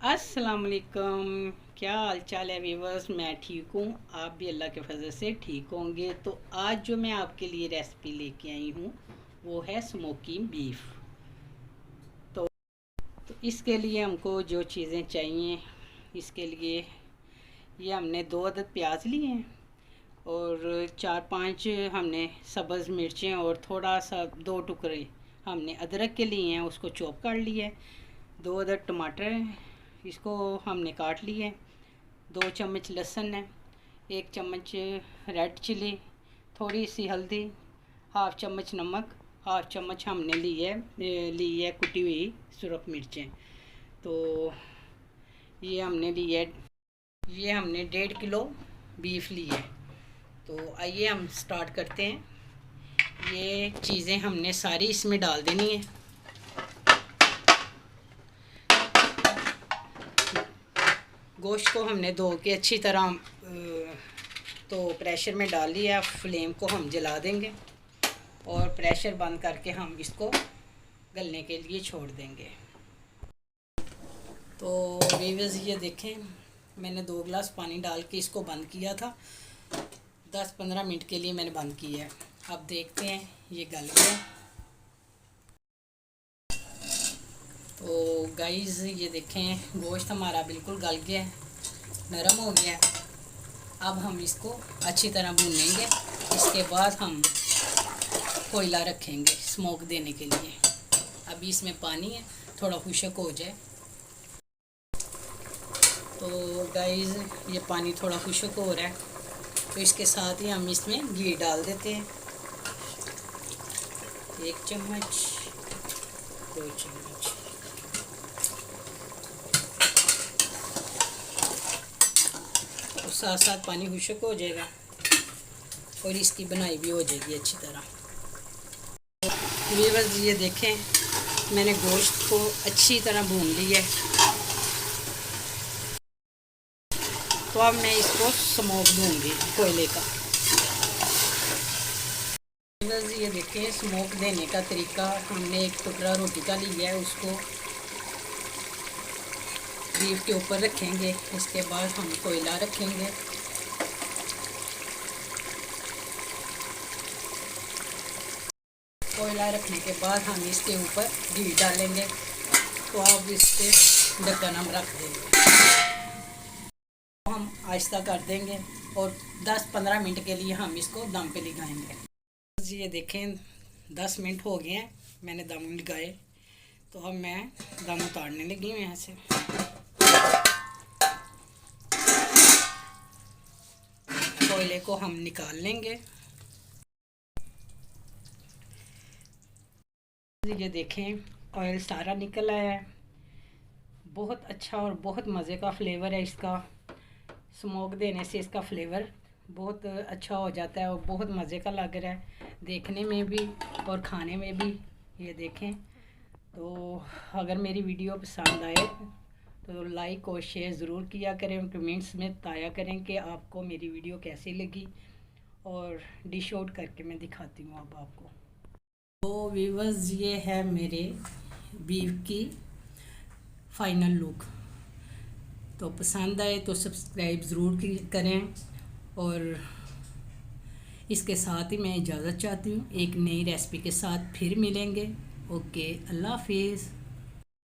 अस्सलाम वालेकुम। क्या हाल चाल है व्यूवर्स? मैं ठीक हूँ, आप भी अल्लाह के फजल से ठीक होंगे। तो आज जो मैं आपके लिए रेसिपी लेके आई हूँ वो है स्मोकी बीफ। तो, तो इसके लिए हमको जो चीज़ें चाहिए, इसके लिए ये हमने 2 अदद प्याज लिए हैं और 4-5 हमने सब्ज़ मिर्चें और थोड़ा सा 2 टुकड़े हमने अदरक के लिए हैं, उसको चॉप कर लिया है। 2 अदद टमाटर हैं, इसको हमने काट लिया है। 2 चम्मच लहसुन है, 1 चम्मच रेड चिली, थोड़ी सी हल्दी, हाफ़ चम्मच नमक, हाफ़ चम्मच हमने ली है कुटी हुई सुरख मिर्चें। तो ये हमने ली है, ये हमने 1.5 किलो बीफ ली है। तो आइए हम स्टार्ट करते हैं। ये चीज़ें हमने सारी इसमें डाल देनी है। गोश्त को हमने धो के अच्छी तरह तो प्रेशर में डाल लिया। फ्लेम को हम जला देंगे और प्रेशर बंद करके हम इसको गलने के लिए छोड़ देंगे। तो व्यूअर्स ये देखें, मैंने 2 गिलास पानी डाल के इसको बंद किया था। 10-15 मिनट के लिए मैंने बंद किया है। अब देखते हैं ये गल गया। तो गाइस ये देखें, गोश्त हमारा बिल्कुल गल गया है, नरम हो गया है। अब हम इसको अच्छी तरह भूनेंगे। इसके बाद हम कोयला रखेंगे स्मोक देने के लिए। अभी इसमें पानी है, थोड़ा खुश्क हो जाए। तो गाइस ये पानी थोड़ा खुश्क हो रहा है, तो इसके साथ ही हम इसमें घी डाल देते हैं। 1 चम्मच, 2 चम्मच। तो साथ साथ पानी खुश्क हो जाएगा और इसकी बनाई भी हो जाएगी अच्छी तरह। व्यूअर्स ये देखें, मैंने गोश्त को अच्छी तरह भून लिया है। तो अब मैं इसको स्मोक दूंगी कोयले का। व्यूअर्स ये देखें, स्मोक देने का तरीका, हमने 1 टुकड़ा रोटी का लिया है, उसको बीफ के ऊपर रखेंगे। इसके बाद हम कोयला रखेंगे। कोयला रखने के बाद हम इसके ऊपर घी डालेंगे। तो अब इस पर ढक्कन हम रख देंगे, तो हम आहिस्ता कर देंगे और 10-15 मिनट के लिए हम इसको दम पे लगाएंगे। ये देखें 10 मिनट हो गए हैं, मैंने दम लगाए। तो अब मैं दम उतारने लगी हूँ यहाँ से। कोयले को हम निकाल लेंगे। ये देखें, ऑयल सारा निकल आया है। बहुत अच्छा और बहुत मज़े का फ्लेवर है इसका। स्मोक देने से इसका फ्लेवर बहुत अच्छा हो जाता है और बहुत मज़े का लग रहा है देखने में भी और खाने में भी। ये देखें, तो अगर मेरी वीडियो पसंद आए तो लाइक और शेयर ज़रूर किया करें। कमेंट्स में बताया करें कि आपको मेरी वीडियो कैसी लगी, और डिश आउट करके मैं दिखाती हूँ अब आपको। तो व्यूअर्स ये है मेरे बीफ की फाइनल लुक। तो पसंद आए तो सब्सक्राइब ज़रूर करें, और इसके साथ ही मैं इजाज़त चाहती हूँ। एक नई रेसिपी के साथ फिर मिलेंगे। ओके, अल्लाह हाफिज़।